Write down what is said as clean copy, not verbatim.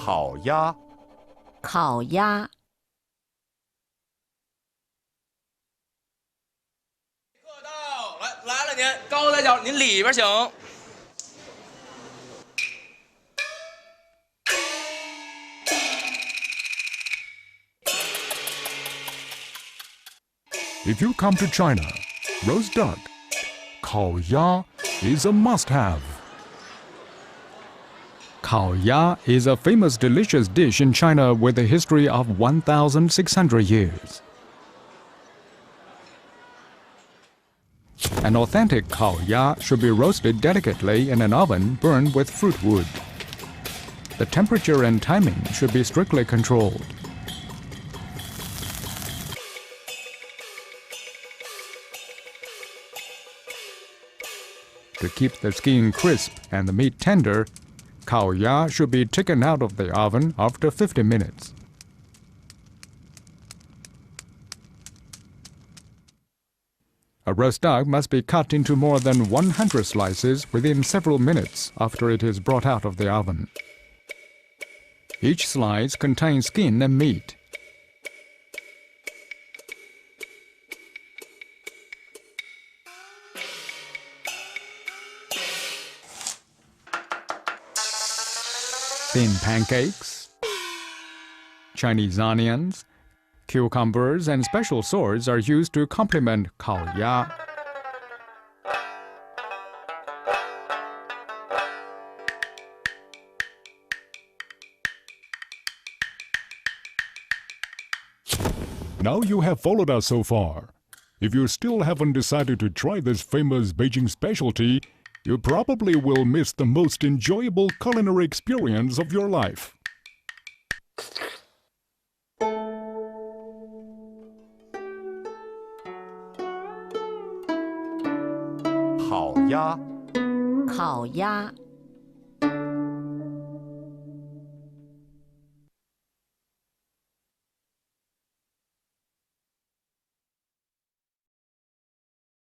烤鸭，烤鸭。客到，来了您，高抬脚，您里边请。If you come to China, roast duck, 烤鸭 is a must-have. 烤鸭 is a famous delicious dish in China with a history of 1,600 years. An authentic 烤鸭 should be roasted delicately in an oven burned with fruit wood. The temperature and timing should be strictly controlled. To keep the skin crisp and the meat tender, 烤鸭 should be taken out of the oven after 50 minutes. A roast duck must be cut into more than 100 slices within several minutes after it is brought out of the oven. Each slice contains skin and meat. Thin pancakes, Chinese onions, cucumbers, and special sauce are used to complement 烤鸭. Now you have followed us so far. If you still haven't decided to try this famous Beijing specialty, you probably will miss the most enjoyable culinary experience of your life. 烤鸭，烤鸭。